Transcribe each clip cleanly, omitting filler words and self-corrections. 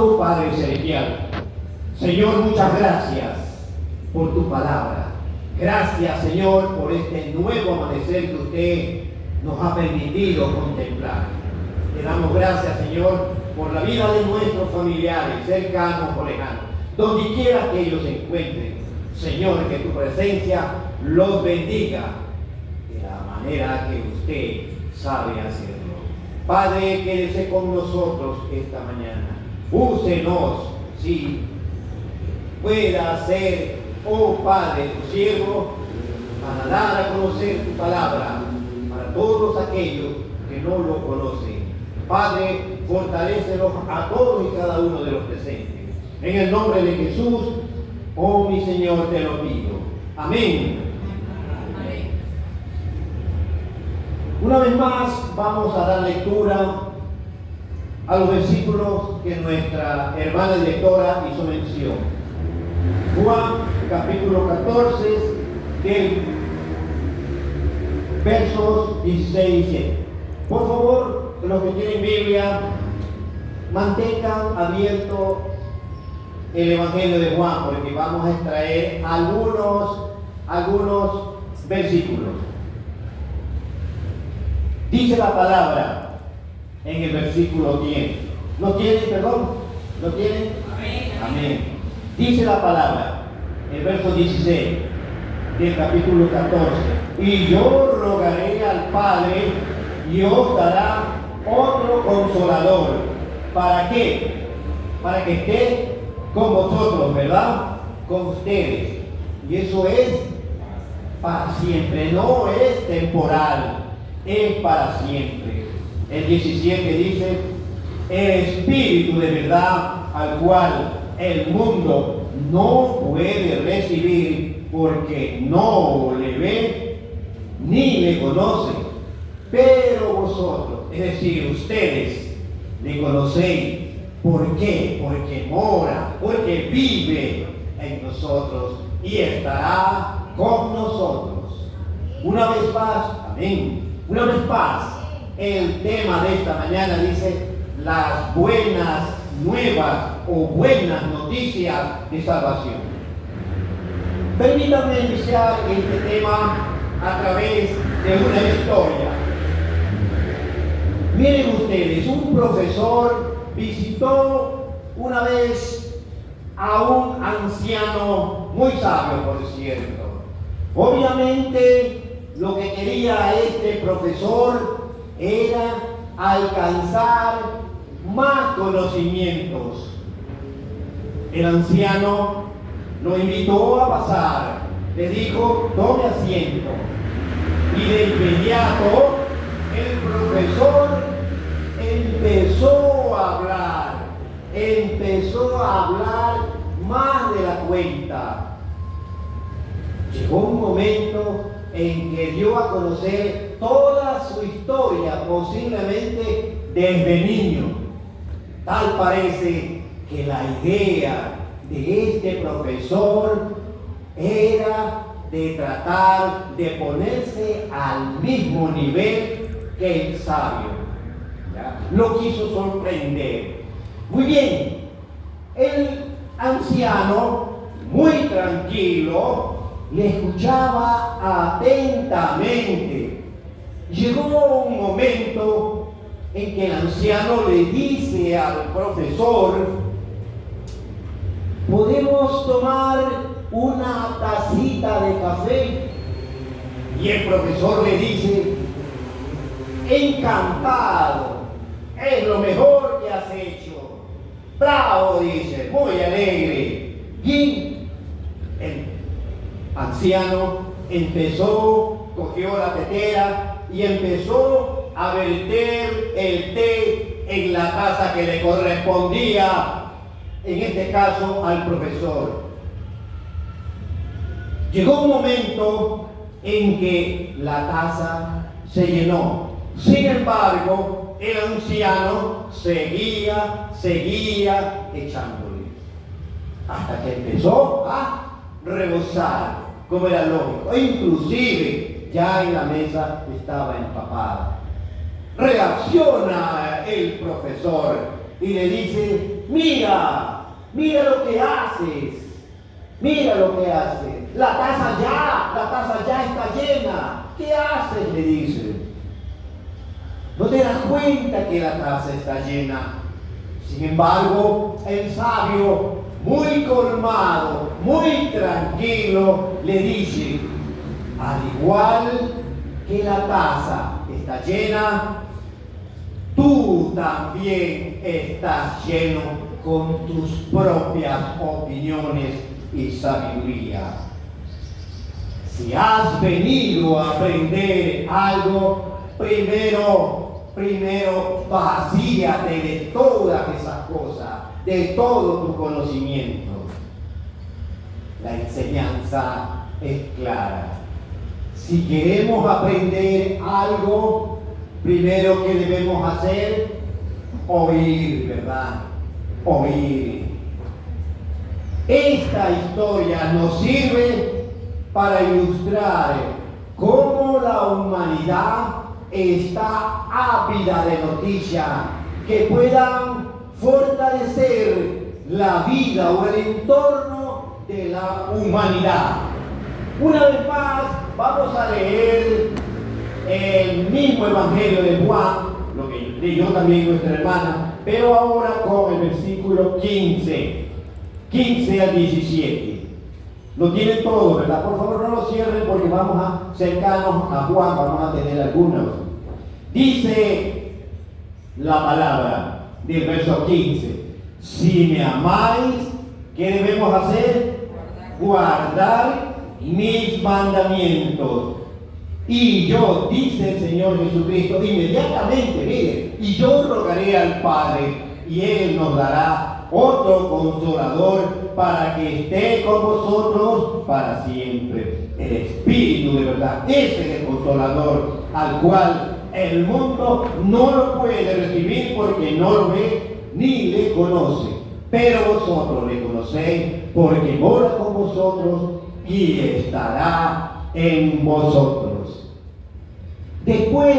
Amado Padre Celestial, Señor, muchas gracias por tu palabra. Gracias, Señor, por este nuevo amanecer que usted nos ha permitido contemplar. Te damos gracias, Señor, por la vida de nuestros familiares, cercanos o lejanos, donde quiera que ellos se encuentren. Señor, que tu presencia los bendiga de la manera que usted sabe hacerlo. Padre, quédese con nosotros esta mañana. Úsenos, si pueda ser, oh Padre, tu siervo, para dar a conocer tu palabra para todos aquellos que no lo conocen. Padre, fortalécelos a todos y cada uno de los presentes. En el nombre de Jesús, oh mi Señor, te lo pido. Amén. Amén. Una vez más vamos a dar lectura a los versículos que nuestra hermana directora hizo mención. Juan capítulo 14, del versos 16 y 17. Por favor, los que tienen Biblia, mantengan abierto el Evangelio de Juan, porque vamos a extraer algunos versículos. Dice la palabra en el versículo 10. ¿Lo tienen, perdón? ¿Lo tienen? Amén. Amén. Dice la palabra, el verso 16 del capítulo 14. Y yo rogaré al Padre y os dará otro consolador. ¿Para qué? Para que esté con vosotros, ¿verdad? Con ustedes. Y eso es para siempre, no es temporal, es para siempre. El 17 dice, el Espíritu de verdad al cual el mundo no puede recibir porque no le ve ni le conoce, pero vosotros, es decir, ustedes, le conocéis. ¿Por qué? Porque mora, porque vive en nosotros y estará con nosotros. Una vez más, amén. Una vez más, el tema de esta mañana dice las buenas nuevas o buenas noticias de salvación. Permítanme iniciar este tema a través de una historia. Miren ustedes, un profesor visitó una vez a un anciano muy sabio, por cierto. Obviamente, lo que quería este profesor era alcanzar más conocimientos. El anciano lo invitó a pasar, le dijo, tome asiento. Y de inmediato, el profesor empezó a hablar más de la cuenta. Llegó un momento en que dio a conocer toda su historia, posiblemente desde niño. Tal parece que la idea de este profesor era de tratar de ponerse al mismo nivel que el sabio. ¿Ya? Lo quiso sorprender. Muy bien, el anciano, muy tranquilo, le escuchaba atentamente. Llegó un momento en que el anciano le dice al profesor, ¿podemos tomar una tacita de café? Y el profesor le dice, encantado, es lo mejor que has hecho. Bravo, dice, muy alegre. Y el anciano cogió la tetera y empezó a verter el té en la taza que le correspondía, en este caso al profesor. Llegó un momento en que la taza se llenó. Sin embargo, el anciano seguía echándole, hasta que empezó a rebosar, como era lógico, e inclusive ya en la mesa estaba empapada. Reacciona el profesor y le dice, mira, mira lo que haces, mira lo que haces. La taza ya está llena. ¿Qué haces?, le dice. ¿No te das cuenta que la taza está llena? Sin embargo, el sabio, muy colmado, muy tranquilo, le dice: al igual que la taza está llena, tú también estás lleno con tus propias opiniones y sabiduría. Si has venido a aprender algo, primero vacíate de todas esas cosas, de todo tu conocimiento. La enseñanza es clara. Si queremos aprender algo, primero que debemos hacer, oír, ¿verdad? Oír. Esta historia nos sirve para ilustrar cómo la humanidad está ávida de noticias que puedan fortalecer la vida o el entorno de la humanidad. Una vez más, vamos a leer el mismo Evangelio de Juan, lo que leyó también nuestra hermana, pero ahora con el versículo 15 al 17. Lo tienen todo, ¿verdad? Por favor, no lo cierren porque vamos a acercarnos a Juan, vamos a tener algunos. Dice la palabra del verso 15: si me amáis, ¿qué debemos hacer? Guardar mis mandamientos. Y yo, dice el Señor Jesucristo, inmediatamente, mire, y yo rogaré al Padre, y Él nos dará otro consolador para que esté con vosotros para siempre. El Espíritu de verdad, ese es el consolador, al cual el mundo no lo puede recibir porque no lo ve ni le conoce. Pero vosotros le conocéis porque mora con vosotros y estará en vosotros. Después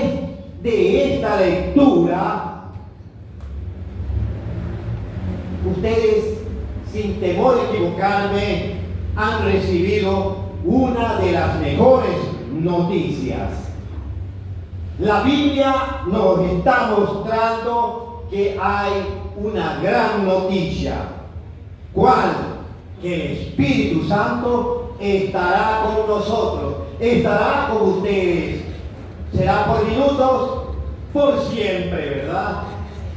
de esta lectura, ustedes, sin temor a equivocarme, han recibido una de las mejores noticias. La Biblia nos está mostrando que hay una gran noticia. ¿Cuál? Que el Espíritu Santo estará con nosotros, estará con ustedes. Será por minutos, por siempre, ¿verdad?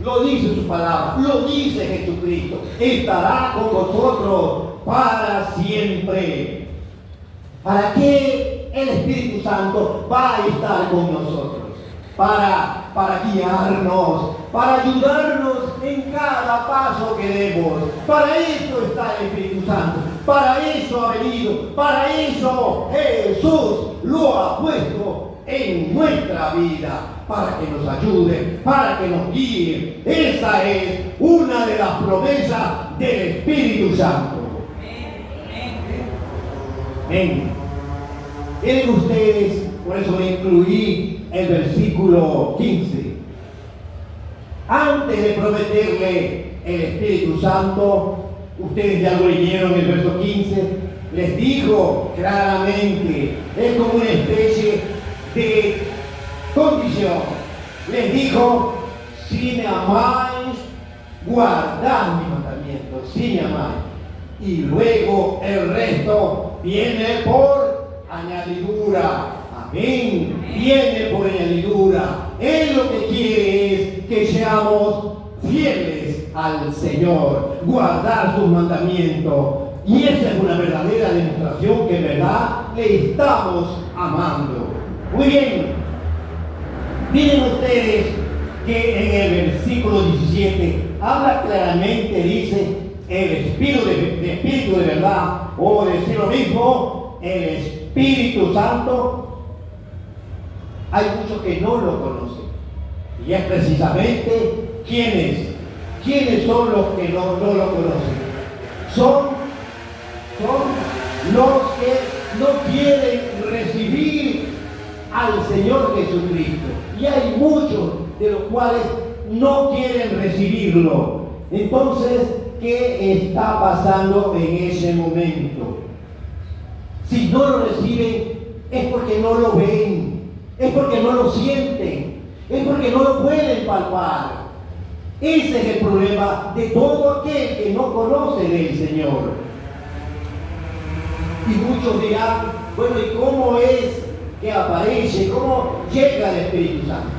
Lo dice su palabra, lo dice Jesucristo. Estará con vosotros para siempre. ¿Para qué el Espíritu Santo va a estar con nosotros? Para guiarnos, para ayudarnos en cada paso que demos. Para eso está el Espíritu Santo. Para eso ha venido. Para eso Jesús lo ha puesto en nuestra vida, para que nos ayude, para que nos guíe. Esa es una de las promesas del Espíritu Santo. Amén. Miren ustedes, por eso incluí el versículo 15. Antes de prometerle el Espíritu Santo, ustedes ya lo leyeron en el verso 15, les dijo claramente, es como una especie de condición. Les dijo: si me amáis, guardad mis mandamientos, si me amáis. Y luego el resto viene por añadidura. Amén. Viene por añadidura. Él lo que quiere es que seamos fieles al Señor, guardar sus mandamientos. Y esa es una verdadera demostración que en verdad le estamos amando. Muy bien, miren ustedes que en el versículo 17 habla claramente, dice el Espíritu de verdad, o decir lo mismo, el Espíritu Santo. Hay muchos que no lo conocen, y es precisamente ¿quiénes son los que no lo conocen? Son los que no quieren recibir al Señor Jesucristo. Y hay muchos de los cuales no quieren recibirlo. Entonces, ¿qué está pasando en ese momento? Si no lo reciben, es porque no lo ven, es porque no lo sienten, es porque no lo pueden palpar. Ese es el problema de todo aquel que no conoce del Señor. Y muchos dirán, bueno, ¿y cómo es que aparece? ¿Cómo llega el Espíritu Santo?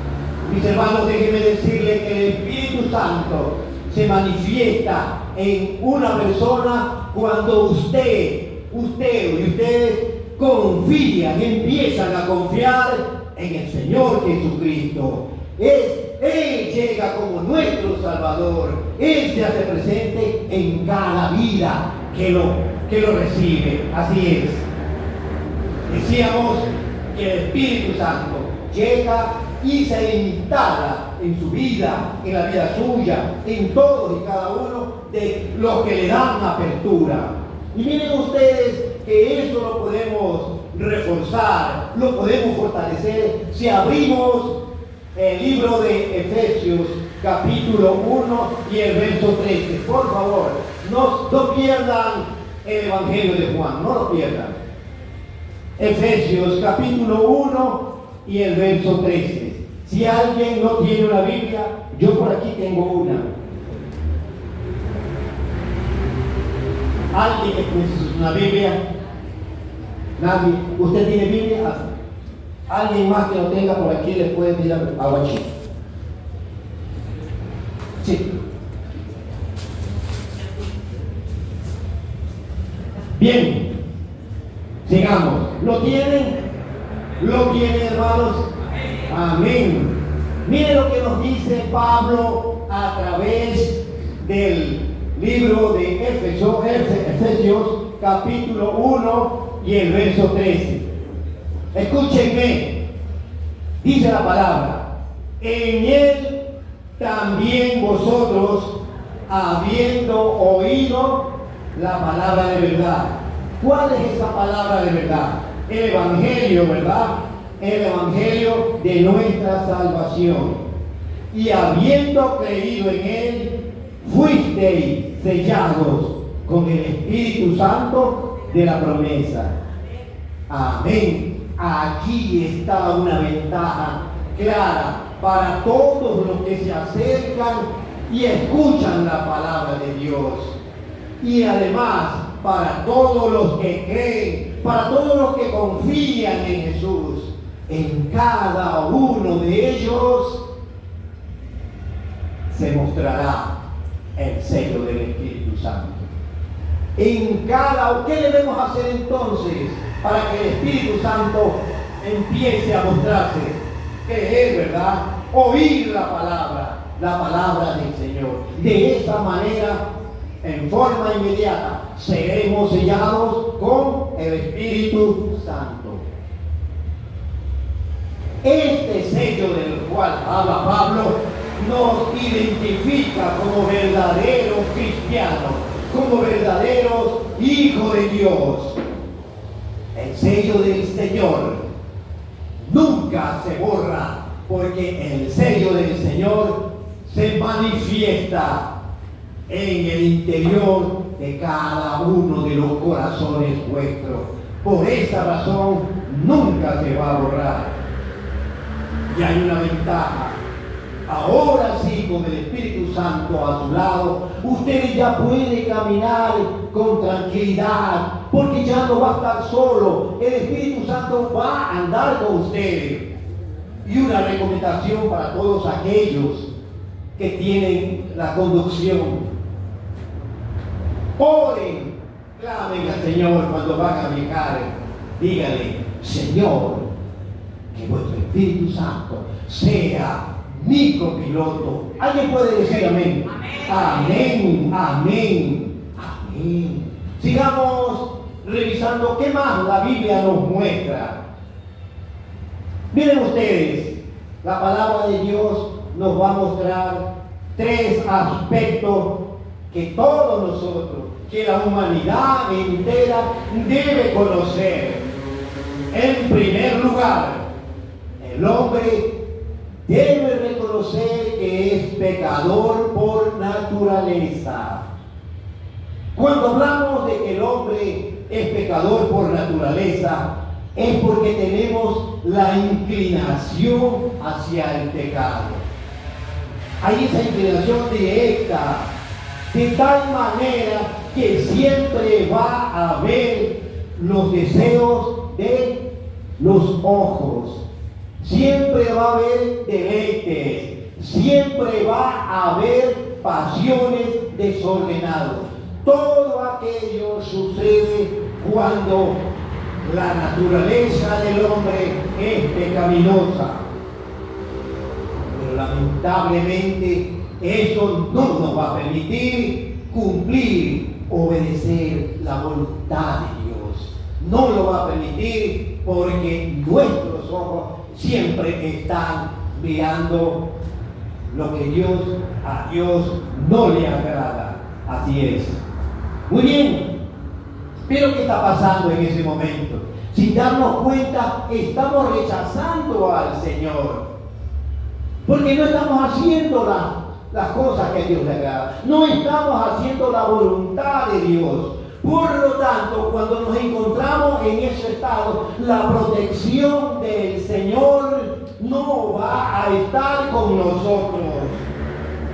Mis hermanos, déjenme decirles que el Espíritu Santo se manifiesta en una persona cuando usted y ustedes confían, empiezan a confiar en el Señor Jesucristo. Él llega como nuestro Salvador. Él se hace presente en cada vida que lo recibe. Así es. Decíamos que el Espíritu Santo llega y se instala en su vida, en la vida suya, en todos y cada uno de los que le dan apertura. Y miren ustedes que eso lo podemos reforzar, lo podemos fortalecer si abrimos el libro de Efesios, capítulo 1 y el verso 13. Por favor, no pierdan el Evangelio de Juan, no lo pierdan. Efesios, capítulo 1 y el verso 13. Si alguien no tiene una Biblia, yo por aquí tengo una. ¿Alguien que necesita una Biblia? ¿Nadie? ¿Usted tiene Biblia? ¿Alguien más que lo tenga por aquí le puede pedir agua chica? Sí. Bien. Sigamos. ¿Lo tienen? ¿Lo tienen, hermanos? Amén. Miren lo que nos dice Pablo a través del libro de Efesios, capítulo 1 y el verso 13. Escúchenme, dice la palabra: en él también vosotros, habiendo oído la palabra de verdad. ¿Cuál es esa palabra de verdad? El Evangelio, ¿verdad? El Evangelio de nuestra salvación. Y habiendo creído en él, fuisteis sellados con el Espíritu Santo de la promesa. Amén. Aquí está una ventaja clara para todos los que se acercan y escuchan la palabra de Dios. Y además para todos los que creen, para todos los que confían en Jesús. En cada uno de ellos se mostrará el sello del Espíritu Santo. ¿Qué debemos hacer entonces para que el Espíritu Santo empiece a mostrarse? Creer, ¿verdad? Oír la palabra del Señor. De esa manera, en forma inmediata, seremos sellados con el Espíritu Santo. Este sello del cual habla Pablo nos identifica como verdaderos cristianos, como verdaderos hijos de Dios. El sello del Señor nunca se borra, porque el sello del Señor se manifiesta en el interior de cada uno de los corazones vuestros. Por esa razón nunca se va a borrar. Y hay una ventaja. Ahora sí, con el Espíritu Santo a su lado, usted ya puede caminar con tranquilidad, porque ya no va a estar solo. El Espíritu Santo va a andar con usted. Y una recomendación para todos aquellos que tienen la conducción: oren, clamen al Señor cuando van a viajar. Dígale: Señor, que vuestro Espíritu Santo sea mi copiloto. ¿Alguien puede decir amén? Amén, amén, amén. Sigamos revisando qué más la Biblia nos muestra. Miren ustedes, la palabra de Dios nos va a mostrar tres aspectos que todos nosotros, que la humanidad entera debe conocer. En primer lugar, el hombre debe reconocer reconocer que es pecador por naturaleza. Cuando hablamos de que el hombre es pecador por naturaleza, es porque tenemos la inclinación hacia el pecado. Hay esa inclinación directa, de tal manera que siempre va a haber los deseos de los ojos, siempre va a haber deleites, siempre va a haber pasiones desordenadas. Todo aquello sucede cuando la naturaleza del hombre es pecaminosa. Pero lamentablemente eso no nos va a permitir cumplir, obedecer la voluntad de Dios. No lo va a permitir porque nuestros ojos siempre están mirando lo que a Dios no le agrada. Así es. Muy bien. Pero ¿qué está pasando en ese momento? Sin darnos cuenta, estamos rechazando al Señor. Porque no estamos haciendo las cosas que a Dios le agrada. No estamos haciendo la voluntad de Dios. Por lo tanto, cuando nos encontramos en ese estado, la protección del Señor no va a estar con nosotros.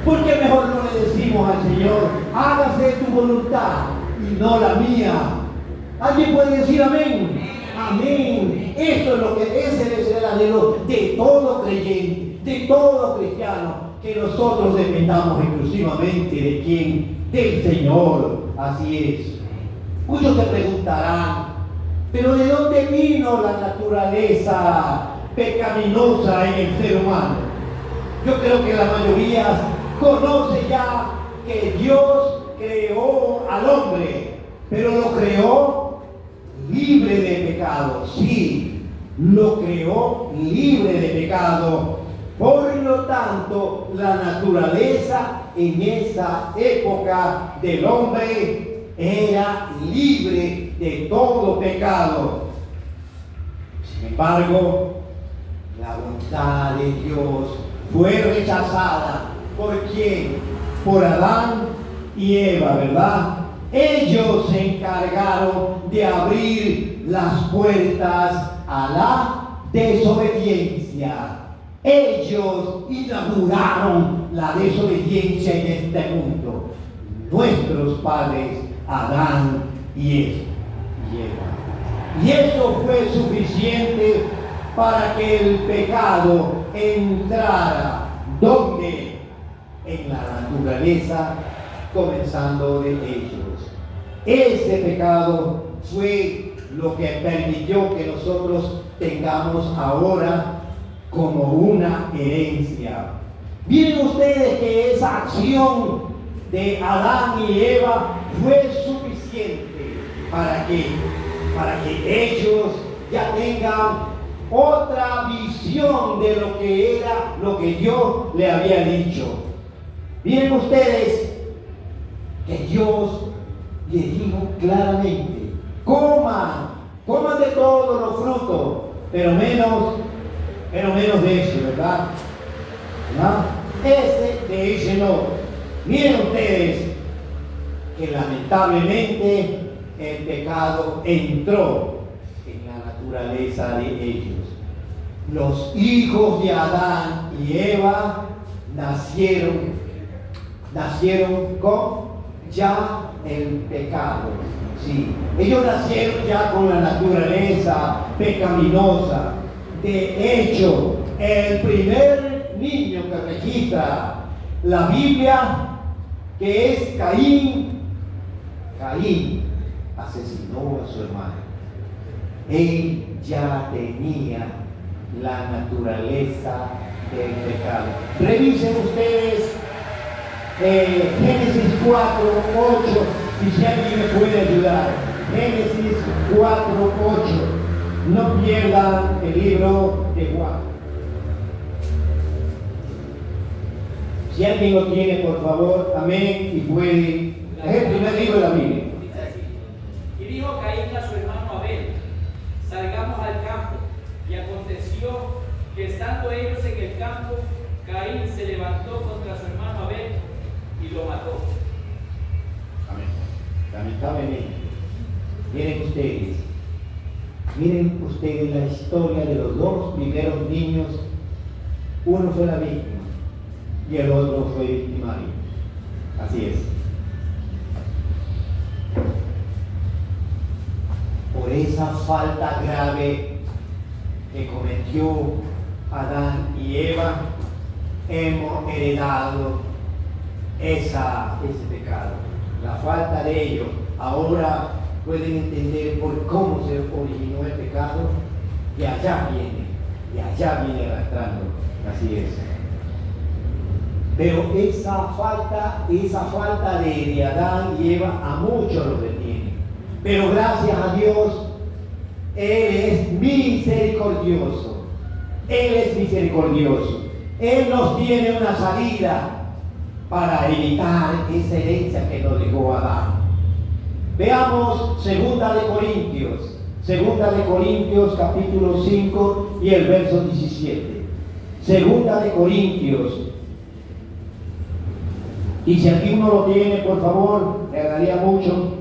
Porque mejor no le decimos al Señor, hágase tu voluntad y no la mía. ¿Alguien puede decir amén? Amén. Eso es lo que ese es el anhelo de todo creyente, de todo cristiano, que nosotros dependamos exclusivamente de quién, del Señor. Así es. Muchos se preguntarán, pero ¿de dónde vino la naturaleza pecaminosa en el ser humano? Yo creo que la mayoría conoce ya que Dios creó al hombre, pero lo creó libre de pecado. Sí, lo creó libre de pecado. Por lo tanto, la naturaleza en esa época del hombre era libre de todo pecado. Sin embargo, la voluntad de Dios fue rechazada. ¿Por quién? Por Adán y Eva, ¿verdad? Ellos se encargaron de abrir las puertas a la desobediencia. Ellos inauguraron la desobediencia en este mundo. Nuestros padres, Adán y Eva. Y eso fue suficiente para que el pecado entrara. ¿Dónde? En la naturaleza, comenzando de ellos. Ese pecado fue lo que permitió que nosotros tengamos ahora como una herencia. Miren ustedes que esa acción de Adán y Eva fue suficiente para que ellos ya tengan otra visión de lo que era lo que Dios le había dicho. Miren ustedes que Dios les dijo claramente: coman de todos los frutos, pero menos de ese, ¿verdad? De ese no. Miren ustedes que lamentablemente el pecado entró en la naturaleza de ellos. Los hijos de Adán y Eva nacieron con ya el pecado. Sí, ellos nacieron ya con la naturaleza pecaminosa. De hecho, el primer niño que registra la Biblia, que es Caín asesinó a su hermano. Él ya tenía la naturaleza del pecado. Revisen ustedes Génesis 4:8, y si alguien me puede ayudar. Génesis 4:8. No pierdan el libro de Juan. Si alguien lo tiene, por favor, amén, y puede. Es el primer libro de la Biblia. Y dijo Caín a su hermano Abel: salgamos al campo. Y aconteció que estando ellos en el campo, Caín se levantó contra su hermano Abel y lo mató. Amén. Lamentablemente, miren ustedes la historia de los dos primeros niños. Uno fue la víctima y el otro fue victimario. Así es. Por esa falta grave que cometió Adán y Eva, hemos heredado ese pecado. La falta de ellos. Ahora pueden entender por cómo se originó el pecado, y allá viene arrastrando. Así es. Pero esa falta de Adán y Eva a muchos los detiene. Pero gracias a Dios, Él es misericordioso. Él nos tiene una salida para evitar esa herencia que nos dejó Adán. Veamos 2 de Corintios capítulo 5 y el verso 17. 2 de Corintios. Y si aquí uno lo tiene, por favor, le agradecería mucho.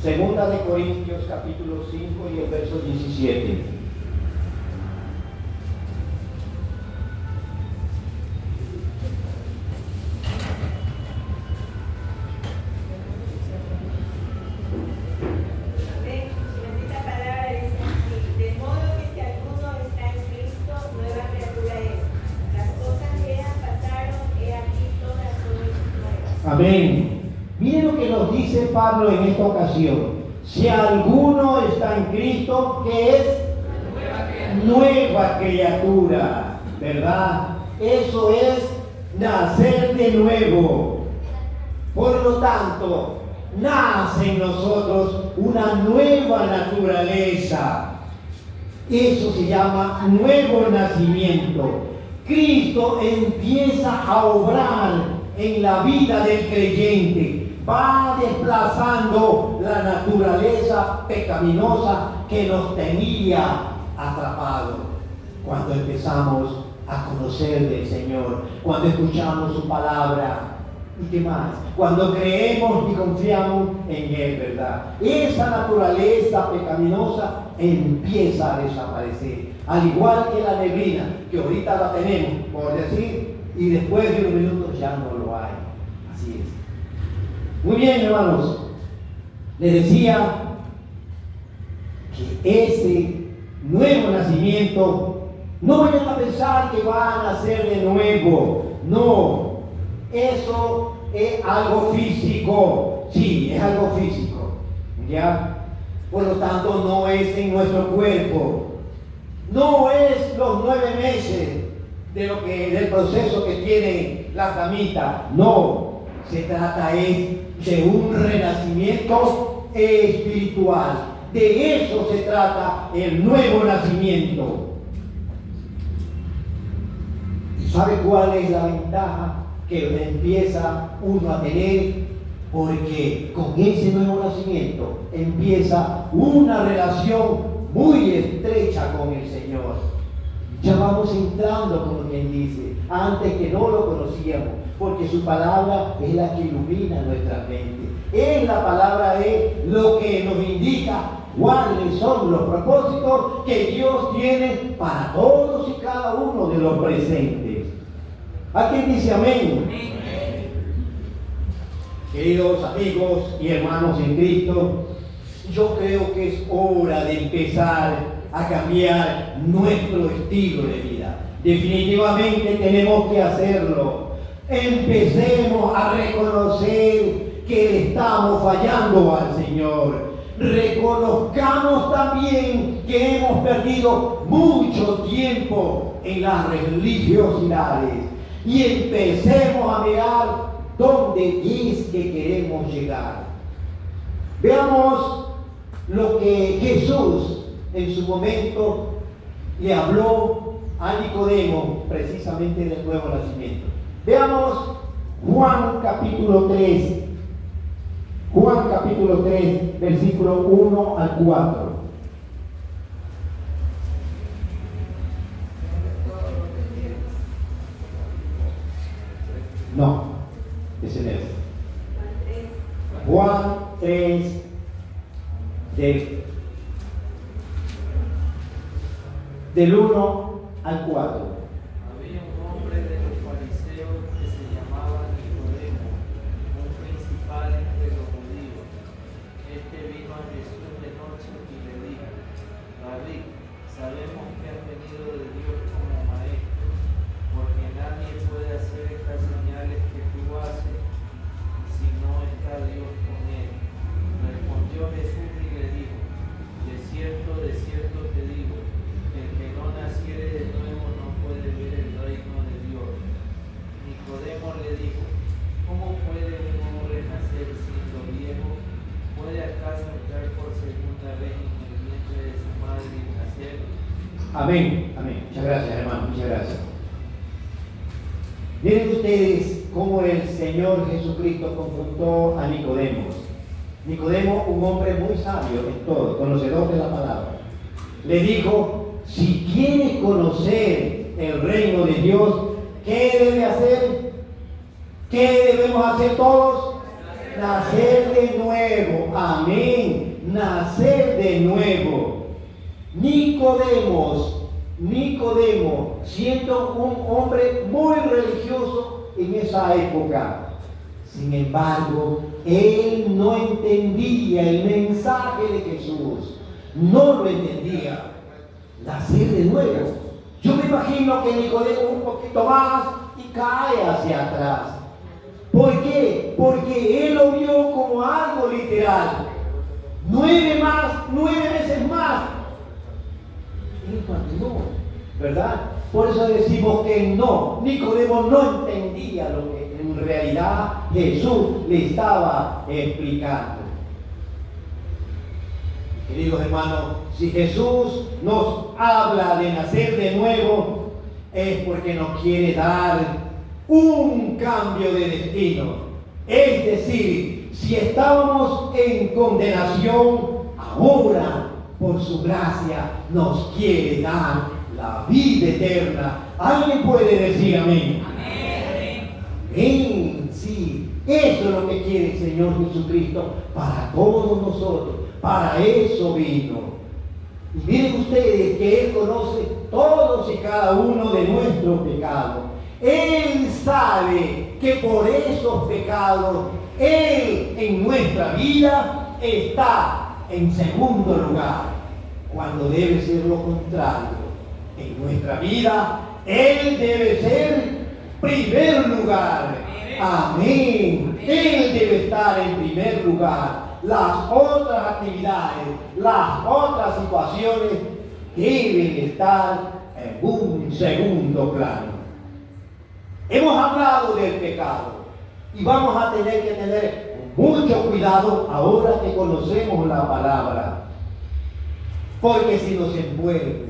2 de Corintios capítulo 5 y el verso 17. Amén. Miren lo que nos dice Pablo en esta ocasión. Si alguno está en Cristo, ¿qué es? Nueva criatura, ¿verdad? Eso es nacer de nuevo. Por lo tanto, nace en nosotros una nueva naturaleza. Eso se llama nuevo nacimiento. Cristo empieza a obrar en la vida del creyente, va desplazando la naturaleza pecaminosa que nos tenía atrapados. Cuando empezamos a conocer del Señor, cuando escuchamos su palabra, ¿y qué más? Cuando creemos y confiamos en Él, ¿verdad? Esa naturaleza pecaminosa empieza a desaparecer, al igual que la neblina, que ahorita la tenemos, por decir, y después de unos minutos ya no lo hay. Así es. Muy bien, hermanos. Les decía que ese nuevo nacimiento, no vayan a pensar que van a nacer de nuevo. No, eso es algo físico. Sí, es algo físico. ¿Ya? Por lo tanto, no es en nuestro cuerpo. No es los 9 meses del proceso que tiene la damita. No, se trata de un renacimiento espiritual. De eso se trata el nuevo nacimiento. ¿Y sabe cuál es la ventaja que empieza uno a tener? Porque con ese nuevo nacimiento empieza una relación muy estrecha con el Señor. Ya vamos entrando, como quien dice, antes que no lo conocíamos, porque su palabra es la que ilumina nuestra mente. Es la palabra, es lo que nos indica cuáles son los propósitos que Dios tiene para todos y cada uno de los presentes. ¿A quién dice amén? Queridos amigos y hermanos en Cristo, yo creo que es hora de empezar a cambiar nuestro estilo de vida. Definitivamente tenemos que hacerlo. Empecemos a reconocer que le estamos fallando al Señor. Reconozcamos también que hemos perdido mucho tiempo en las religiosidades y empecemos a mirar dónde es que queremos llegar. Veamos lo que Jesús en su momento le habló a Nicodemo precisamente del nuevo nacimiento. Veamos Juan capítulo 3. Juan capítulo 3, versículo 1 al 4. No, ese no es. Juan 3, del 1 al 4. Había un hombre de los fariseos que se llamaba Nicodemo, un principal entre los judíos. Este vino a Jesús de noche y le dijo: Rabí, sabemos que has venido de Dios como maestro, porque nadie puede hacer estas señales que tú haces si no está Dios con él. Respondió Jesús y le dijo: de cierto te digo, el que no naciere de nuevo no puede ver el reino de Dios. Nicodemo le dijo: ¿cómo puede un hombre nacer siendo viejo? ¿Puede acaso entrar por segunda vez en el vientre de su madre y nacer? Amén, amén. Muchas gracias, hermano, muchas gracias. Miren ustedes cómo el Señor Jesucristo confrontó a Nicodemo. Nicodemo, un hombre muy sabio en todo, conocedor de la palabra. Le dijo: si quieres conocer el reino de Dios, ¿qué debe hacer? ¿Qué debemos hacer todos? Nacer de nuevo. Amén. Nacer de nuevo. Nicodemo, siendo un hombre muy religioso en esa época. Sin embargo, él no entendía el mensaje de Jesús. No lo entendía. Nacer de nuevo. Yo me imagino que Nicodemo un poquito más y cae hacia atrás. ¿Por qué? Porque él lo vio como algo literal. 9 veces más. Él continuó, ¿verdad? Por eso decimos que no. Nicodemo no entendía lo que en realidad Jesús le estaba explicando. Queridos hermanos, si Jesús nos habla de nacer de nuevo, es porque nos quiere dar un cambio de destino. Es decir, si estábamos en condenación, ahora por su gracia nos quiere dar la vida eterna. ¿Alguien puede decir amén? Amén. Sí, eso es lo que quiere el Señor Jesucristo para todos nosotros. Para eso vino. Y miren ustedes que Él conoce todos y cada uno de nuestros pecados. Él sabe que por esos pecados Él en nuestra vida está en segundo lugar, cuando debe ser lo contrario. En nuestra vida Él debe ser primer lugar. Amén. Él debe estar en primer lugar. Las otras actividades, las otras situaciones deben estar en un segundo plano. Hemos hablado del pecado y vamos a tener que tener mucho cuidado ahora que conocemos la palabra, porque si nos envuelve,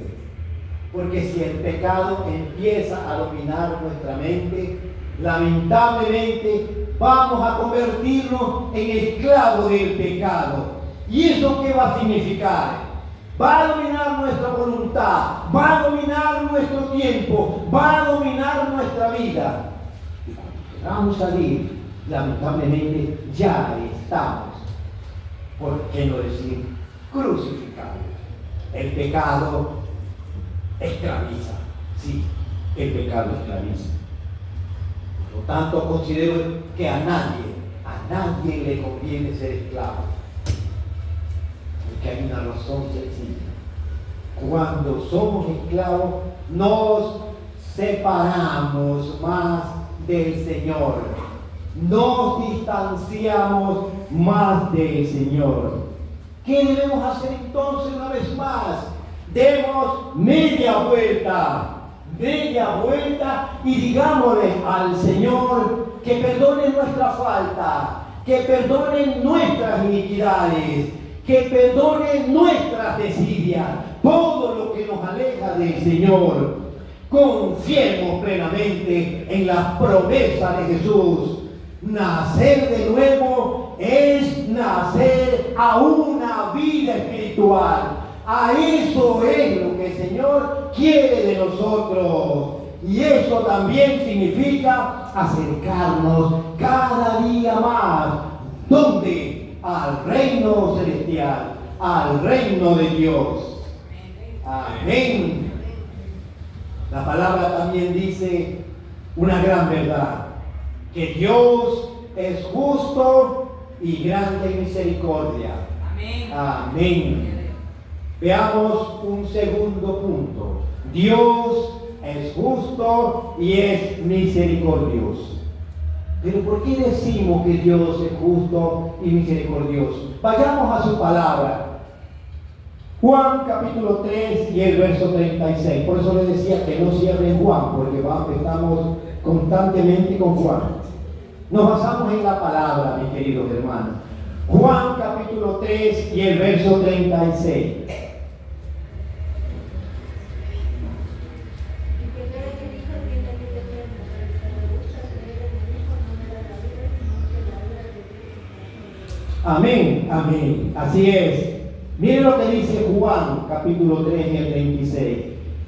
porque si el pecado empieza a dominar nuestra mente, lamentablemente vamos a convertirnos en esclavos del pecado. ¿Y eso qué va a significar? Va a dominar nuestra voluntad, va a dominar nuestro tiempo, va a dominar nuestra vida. Y cuando queramos salir, lamentablemente ya estamos, por qué no decir, crucificados. El pecado esclaviza. Sí, el pecado esclaviza. Por lo tanto, considero que a nadie le conviene ser esclavo. Porque hay una razón sencilla. Cuando somos esclavos, nos separamos más del Señor. Nos distanciamos más del Señor. ¿Qué debemos hacer entonces una vez más? Demos media vuelta y digámosle al Señor que perdone nuestra falta, que perdone nuestras iniquidades, que perdone nuestras desidias, todo lo que nos aleja del Señor. Confiemos plenamente en las promesas de Jesús. Nacer de nuevo es nacer a una vida espiritual. A eso es lo que el Señor quiere de nosotros. Y eso también significa acercarnos cada día más. ¿Dónde? Al reino celestial, al reino de Dios. Amén. La palabra también dice una gran verdad, que Dios es justo y grande en misericordia. Amén. Veamos un segundo punto. Dios es justo y es misericordioso. Pero ¿por qué decimos que Dios es justo y misericordioso? Vayamos a su palabra. Juan capítulo 3 y el verso 36. Por eso le decía que no cierren Juan, porque estamos constantemente con Juan. Nos basamos en la palabra, mis queridos hermanos. Juan capítulo 3 y el verso 36. Amén, amén. Así es. Miren lo que dice Juan, capítulo 3 y el 26.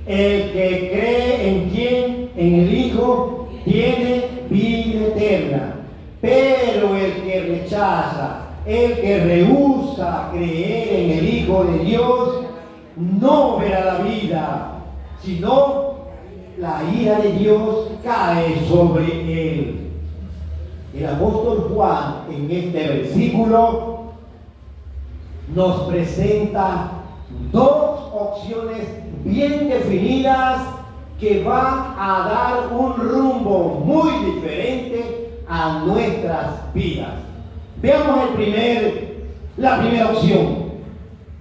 El que cree en quién, en el Hijo, tiene vida eterna. Pero el que rechaza, el que rehúsa creer en el Hijo de Dios, no verá la vida, sino la ira de Dios cae sobre él. El apóstol Juan en este versículo nos presenta dos opciones bien definidas que van a dar un rumbo muy diferente a nuestras vidas. Veamos la primera opción.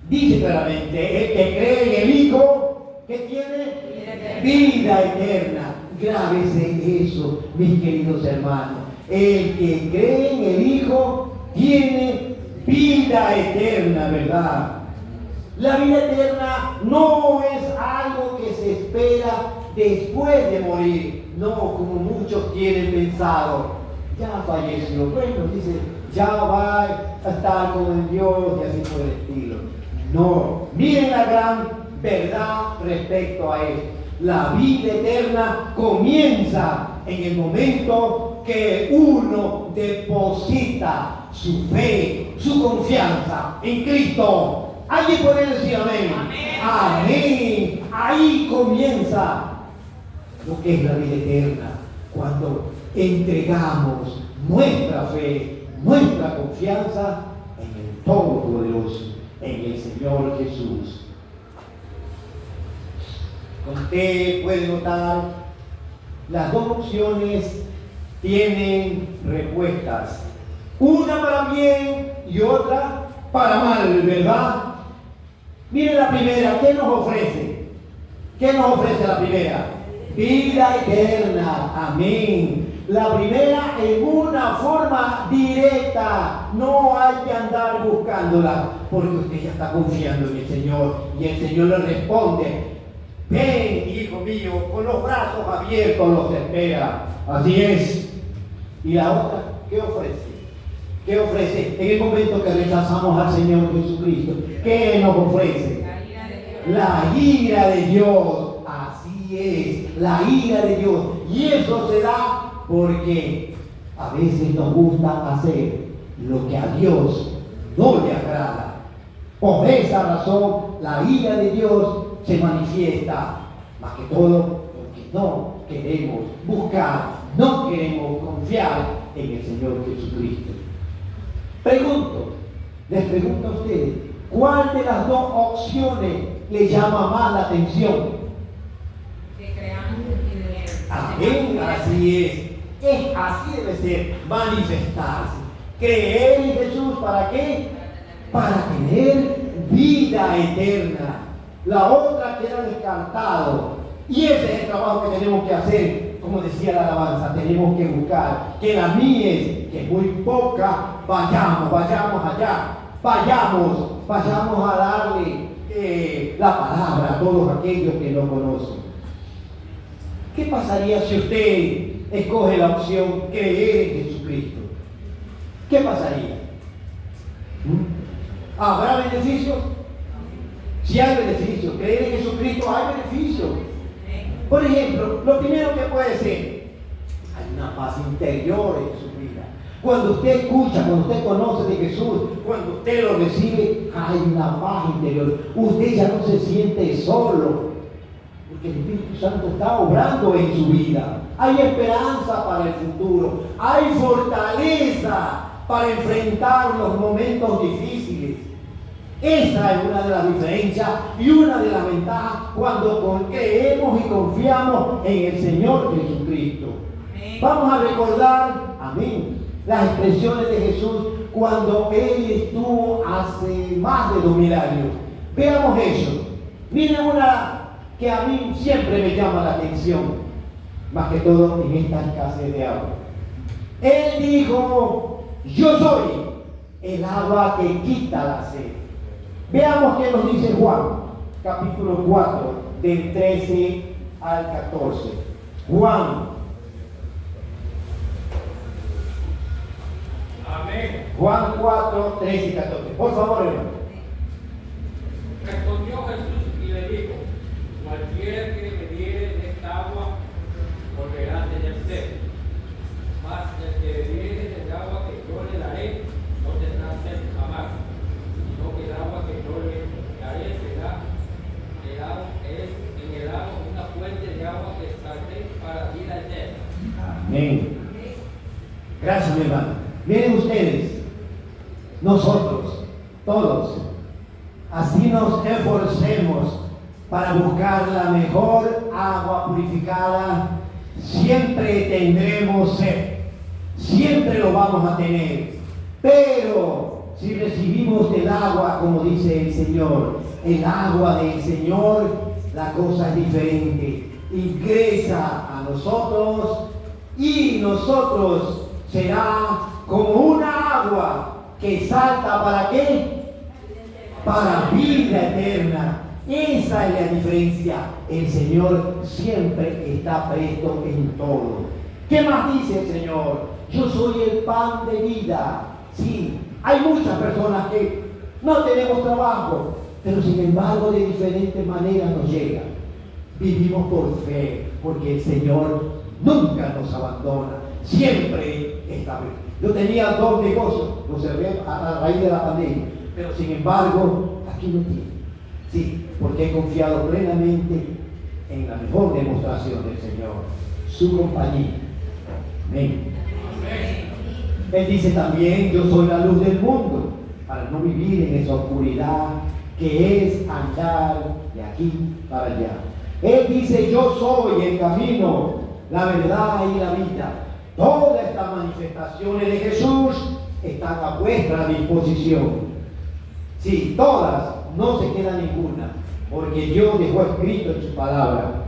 Dice claramente, el que cree en el Hijo, ¿qué tiene? Vida eterna. Grábese eso, mis queridos hermanos. El que cree en el Hijo tiene vida eterna, ¿verdad? La vida eterna no es algo que se espera después de morir. No, como muchos tienen pensado. Ya falleció. Bueno, dice, ya va a estar con Dios y así por el estilo. No, miren la gran verdad respecto a esto. La vida eterna comienza en el momento que uno deposita su fe, su confianza en Cristo. ¿Alguien puede decir amén? Amén. Ahí comienza lo que es la vida eterna, cuando entregamos nuestra fe, nuestra confianza en el Todopoderoso, en el Señor Jesús. Usted puede notar, las dos opciones tienen respuestas. Una para bien y otra para mal, ¿verdad? Miren la primera, ¿qué nos ofrece? ¿Qué nos ofrece la primera? Vida eterna, amén. La primera en una forma directa, no hay que andar buscándola, porque usted ya está confiando en el Señor y el Señor le responde: ven, hijo mío, con los brazos abiertos los espera. Así es. Y la otra, ¿qué ofrece? ¿Qué ofrece? En el momento que rechazamos al Señor Jesucristo, ¿qué nos ofrece? La ira de Dios. Así es, la ira de Dios. Y eso se da porque a veces nos gusta hacer lo que a Dios no le agrada. Por esa razón, la ira de Dios se manifiesta, más que todo porque no queremos buscar, no queremos confiar en el Señor Jesucristo. Les pregunto a ustedes, ¿cuál de las dos opciones le llama más la atención? Que creamos y de Amén, así es. Así debe ser, manifestarse. Creer en Jesús, ¿para qué? Para tener vida eterna. La otra queda descartado. Y ese es el trabajo que tenemos que hacer. Como decía la alabanza, tenemos que buscar que la mies, que es muy poca, vayamos allá. Vayamos a darle la palabra a todos aquellos que lo conocen. ¿Qué pasaría si usted escoge la opción creer en Jesucristo? ¿Qué pasaría? ¿Habrá beneficios? Si hay beneficios, creer en Jesucristo hay beneficios. Por ejemplo, lo primero que puede ser, hay una paz interior en su vida. Cuando usted escucha, cuando usted conoce de Jesús, cuando usted lo recibe, hay una paz interior. Usted ya no se siente solo, porque el Espíritu Santo está obrando en su vida. Hay esperanza para el futuro, hay fortaleza para enfrentar los momentos difíciles. Esa es una de las diferencias y una de las ventajas cuando creemos y confiamos en el Señor Jesucristo. Amén. Vamos a recordar, amén, las expresiones de Jesús cuando Él estuvo hace más de 2000 años. Veamos eso. Miren una que a mí siempre me llama la atención, más que todo en esta escasez de agua. Él dijo: yo soy el agua que quita la sed. Veamos qué nos dice Juan, capítulo 4, del 13 al 14. Juan. Amén. Juan 4, 13 y 14. Por favor, hermano. Respondió Jesús y le dijo: cualquiera que bebiere de esta agua volverá a tener sed. Mas el que bebiere del agua que yo le daré no tendrá sed jamás, sino que el agua que yo le daré será en el agua una fuente de agua que sale para vida eterna. Amén. Gracias, mi hermano. Miren ustedes, nosotros, todos, así nos esforcemos para buscar la mejor agua purificada, siempre tendremos sed, siempre lo vamos a tener. Pero si recibimos del agua, como dice el Señor, el agua del Señor, la cosa es diferente. Ingresa a nosotros y nosotros será como una agua que salta, ¿para qué? Para vida eterna. Esa es la diferencia. El Señor siempre está presto en todo. ¿Qué más dice el Señor? Yo soy el pan de vida. Sí, hay muchas personas que no tenemos trabajo, pero sin embargo de diferentes maneras nos llega. Vivimos por fe, porque el Señor nunca nos abandona, siempre está presto. Yo tenía 2 negocios, los cerré a raíz de la pandemia, pero sin embargo, aquí no tiene. Sí, porque he confiado plenamente en la mejor demostración del Señor, su compañía. Amén. Él dice también: yo soy la luz del mundo, para no vivir en esa oscuridad que es andar de aquí para allá. Él dice: yo soy el camino, la verdad y la vida. Todas estas manifestaciones de Jesús están a vuestra disposición. Sí, todas, no se queda ninguna, porque Dios dejó escrito en su palabra.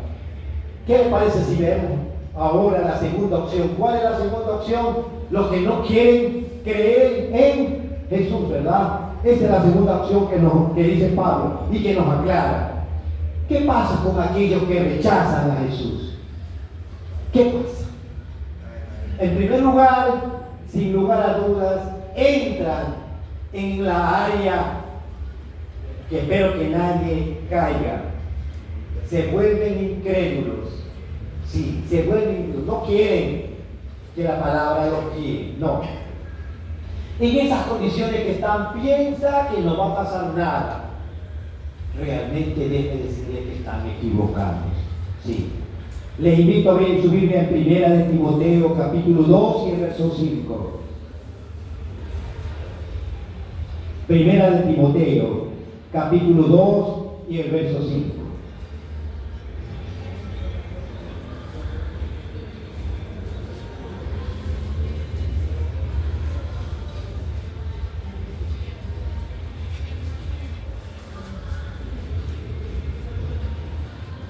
¿Qué les parece si vemos ahora la segunda opción? ¿Cuál es la segunda opción? Los que no quieren creer en Jesús, ¿verdad? Esa es la segunda opción que dice Pablo y que nos aclara. ¿Qué pasa con aquellos que rechazan a Jesús? ¿Qué pasa? En primer lugar, sin lugar a dudas, entran en la área que espero que nadie caiga. Se vuelven incrédulos. Sí, se vuelven incrédulos. No quieren que la palabra los guíe. No. En esas condiciones que están, piensa que no va a pasar nada. Realmente debe decirle que están equivocados. Sí. Les invito a ver su Biblia en Primera de Timoteo, capítulo 2 y el verso 5. Primera de Timoteo, capítulo 2 y el verso 5.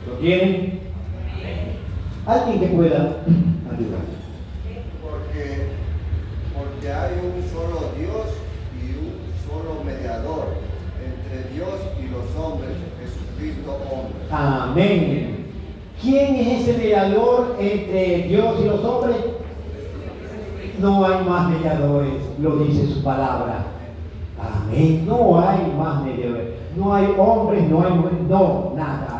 ¿Lo tienen? Alguien que pueda ayudar. Porque hay un solo Dios y un solo mediador entre Dios y los hombres, Jesucristo hombre. Amén. ¿Quién es ese mediador entre Dios y los hombres? No hay más mediadores, lo dice su palabra. Amén. No hay más mediadores. No hay hombres, no hay mujeres, no, nada.